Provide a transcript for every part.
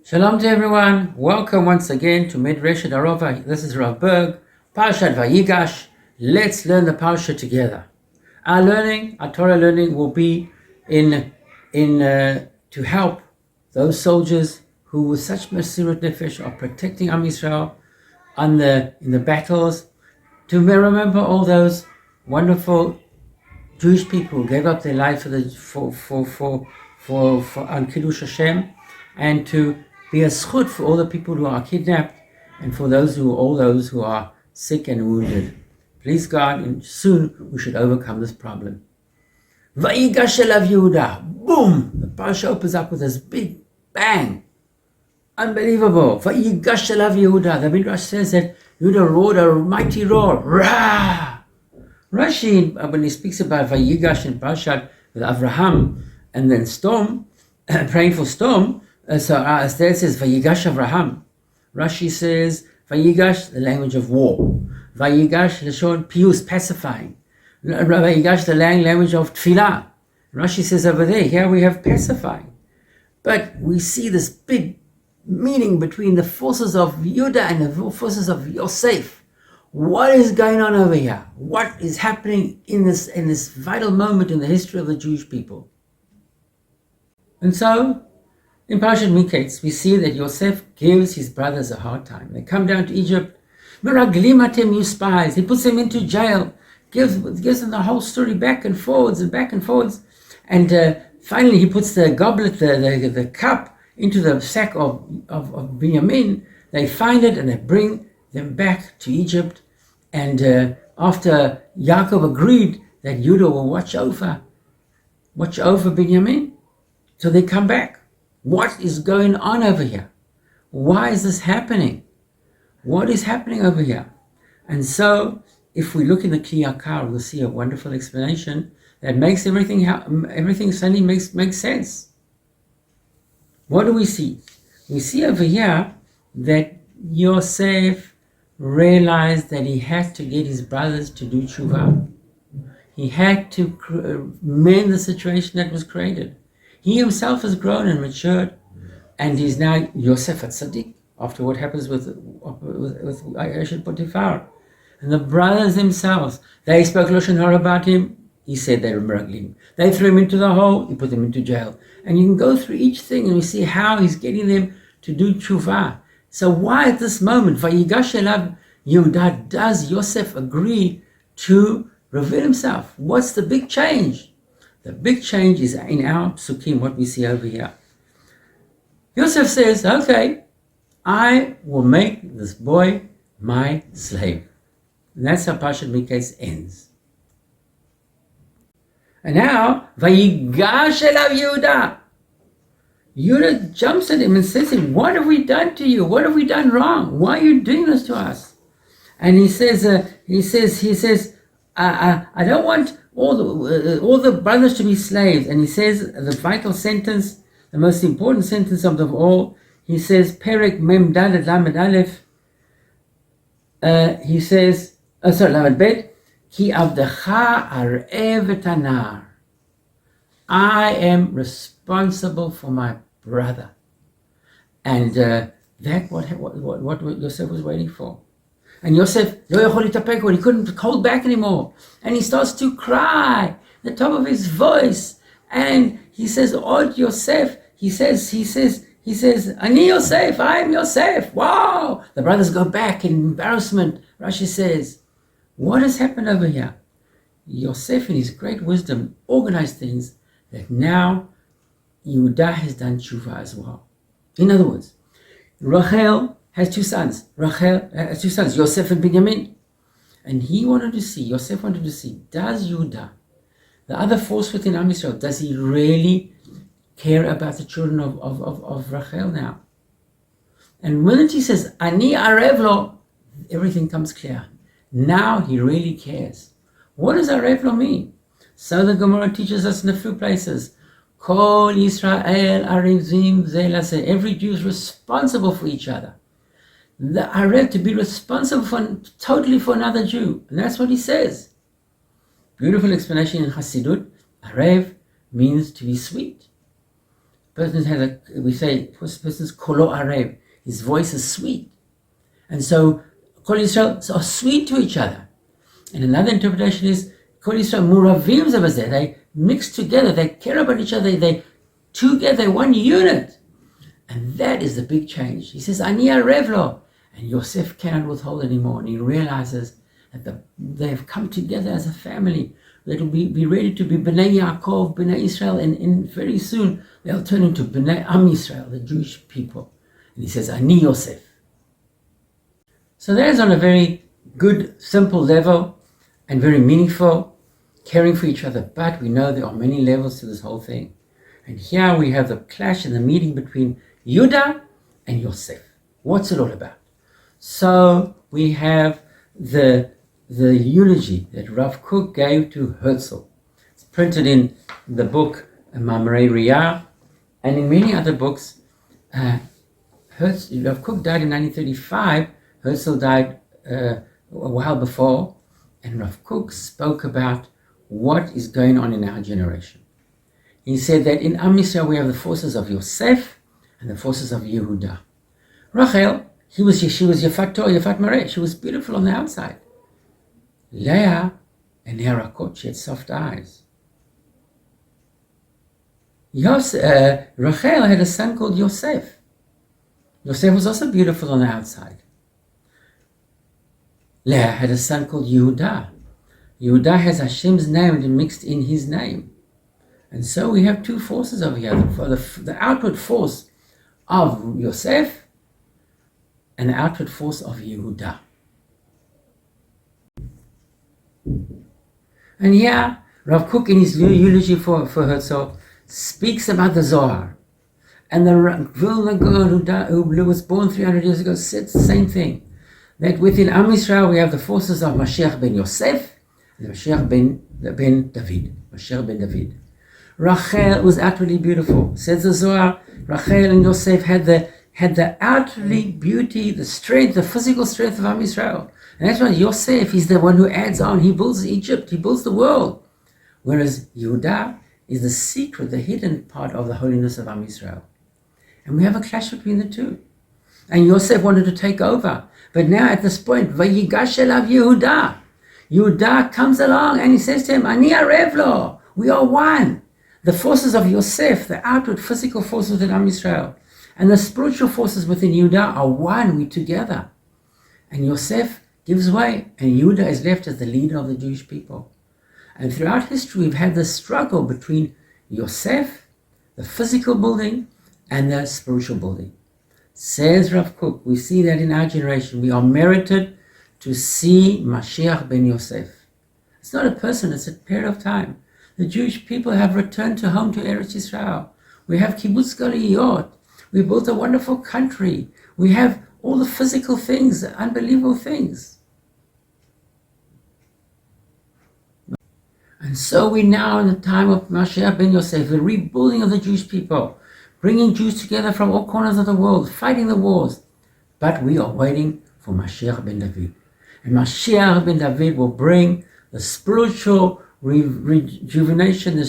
Shalom to everyone. Welcome once again to Midrash Arova. This is Rav Berg, Parshat Vayigash. Let's learn the Parsha together. Our Torah learning will be to help those soldiers who with such Mesirat Nefesh are protecting Am Yisrael in the battles, to remember all those wonderful Jewish people who gave up their life for on Kiddush Hashem, and to be a schut for all the people who are kidnapped and for all those who are sick and wounded. Please God, and soon we should overcome this problem. Vayigash elav Yehuda. Boom! The parsha opens up with this big bang. Unbelievable. Vayigash elav Yehuda. The Midrash says that Yehuda roared a mighty roar. Rah! Rashi, when he speaks about Vayigash in Parshat with Avraham and then storm, praying for storm, there it says Vayigash Avraham. Rashi says Vayigash, the language of war. Vayigash, Lashon Pius, pacifying. Vayigash, the language of Tfilah. Rashi says over there, here we have pacifying. But we see this big meaning between the forces of Yehuda and the forces of Yosef. What is going on over here? What is happening in this vital moment in the history of the Jewish people? And so, in Parshat Miketz, we see that Yosef gives his brothers a hard time. They come down to Egypt. Meraglim atem, you spies. He puts them into jail, gives them the whole story back and forwards. And finally, he puts the goblet, the cup, into the sack of Binyamin. They find it and they bring them back to Egypt. And after Yaakov agreed that Yehuda will watch over Binyamin, so they come back. What is going on over here? Why is this happening? What is happening over here? And so, if we look in the Kli Yakar, we'll see a wonderful explanation that makes everything suddenly makes sense. What do we see? We see over here that Yosef realized that he had to get his brothers to do tshuva. He had to mend the situation that was created. He himself has grown and matured, and he's now Yosef at Tzaddik after what happens with Eshet Potiphar. And the brothers themselves, they spoke Lashon Hara about him. He said they were meraglim. They threw him into the hole. He put them into jail. And you can go through each thing and we see how he's getting them to do tshuva. So why at this moment, Vayigash elav Yehuda, does Yosef agree to reveal himself? What's the big change? The big change is in our psukim, what we see over here. Yosef says, okay, I will make this boy my slave. And that's how Parshat Miketz ends. And now, Vayigash elav Yehuda. Yehuda jumps at him and says to him, what have we done to you? What have we done wrong? Why are you doing this to us? And he says, I don't want all the brothers to be slaves. And he says the vital sentence, the most important sentence of them all. He says, Perek Mem Dalet Lamed Aleph. He says, Lamed Bet, Ki Avdecha Arev et Anar. I am responsible for my brother. And that's what Yosef was waiting for. And Yosef, he couldn't hold back anymore. And he starts to cry, the top of his voice. And he says, Od Yosef, he says, Ani Yosef, I am Yosef. Wow! The brothers go back in embarrassment. Rashi says, what has happened over here? Yosef, in his great wisdom, organized things that now Yehuda has done tshuva as well. In other words, Rachel has two sons. Yosef and Binyamin. And Yosef wanted to see, does Yehuda, the other force within Am Yisrael, does he really care about the children of Rachel now? And when he says, Ani arev lo, everything comes clear. Now he really cares. What does arev lo mean? So the Gemara teaches us in a few places. Kol Yisrael arivzim ze laseh. Every Jew is responsible for each other. The arev, to be responsible totally for another Jew. And that's what he says. Beautiful explanation in Hasidut. Arev means to be sweet. person has first person's kolo arev. His voice is sweet. And so Kol Yisrael are sweet to each other. And another interpretation is Kol Yisrael muravim zeh. They mix together, they care about each other, they together, one unit. And that is the big change. He says, Ani arev lo. And Yosef cannot withhold anymore. And he realizes that they have come together as a family. They will be ready to be Bnei Yaakov, Bnei Israel, and very soon they'll turn into Bnei Am Yisrael, the Jewish people. And he says, Ani Yosef. So that is on a very good, simple level and very meaningful, caring for each other. But we know there are many levels to this whole thing. And here we have the clash and the meeting between Yehuda and Yosef. What's it all about? So we have the eulogy that Rav Kook gave to Herzl. It's printed in the book Mamrei Riyah and in many other books. Rav Kook died in 1935. Herzl died a while before, and Rav Kook spoke about what is going on in our generation. He said that in Am Yisrael we have the forces of Yosef and the forces of Yehuda. Rachel, she was Yafat Mareh. She was beautiful on the outside. Leah and Yarakot, she had soft eyes. Rachel had a son called Yosef. Yosef was also beautiful on the outside. Leah had a son called Yehuda. Yehuda has Hashem's name mixed in his name. And so we have two forces over here. The outward force of Yosef and the outward force of Yehuda. And here, Rav Kook in his eulogy for Herzl speaks about the Zohar. And the Vilna Gaon who was born 300 years ago said the same thing. That within Am Yisrael we have the forces of Mashiach ben Yosef and Mashiach ben David. Mashiach ben David. Rachel was outwardly beautiful. Says the Zohar, Rachel and Yosef had the outwardly beauty, the strength, the physical strength of Am Yisrael. And that's why Yosef is the one who adds on. He builds Egypt, he builds the world. Whereas Yehuda is the secret, the hidden part of the holiness of Am Yisrael. And we have a clash between the two. And Yosef wanted to take over. But now at this point, vayigash elav Yehuda. Yehuda comes along and he says to him, Ani arev lo. We are one. The forces of Yosef, the outward physical forces within Am Yisrael, and the spiritual forces within Yehuda are one. We together. And Yosef gives way, and Yehuda is left as the leader of the Jewish people. And throughout history, we've had this struggle between Yosef, the physical building, and the spiritual building. Says Rav Kook, we see that in our generation, we are merited to see Mashiach ben Yosef. It's not a person, it's a period of time. The Jewish people have returned to home to Eretz Yisrael. We have kibbutz galiyot. We built a wonderful country. We have all the physical things, unbelievable things. And so we now in the time of Mashiach ben Yosef, the rebuilding of the Jewish people, bringing Jews together from all corners of the world, fighting the wars. But we are waiting for Mashiach ben David. And Mashiach ben David will bring the spiritual rejuvenation, the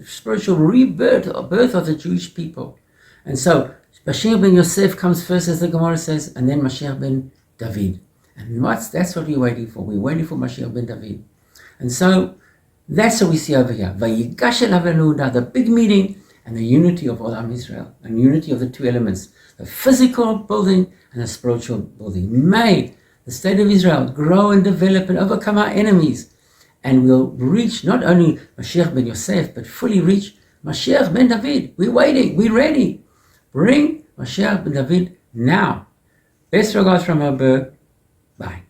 spiritual rebirth of the Jewish people. And so Mashiach ben Yosef comes first, as the Gemara says, and then Mashiach ben David. And that's what we're waiting for. We're waiting for Mashiach ben David. And so that's what we see over here. Vayigash elav Yehuda, the big meeting, and the unity of all Am Yisrael, and unity of the two elements, the physical building and the spiritual building. May the state of Israel grow and develop and overcome our enemies, and we'll reach not only Mashiach ben Yosef, but fully reach Mashiach ben David. We're waiting, we're ready. Bring Mashiach ben David now. Best regards from our Bye.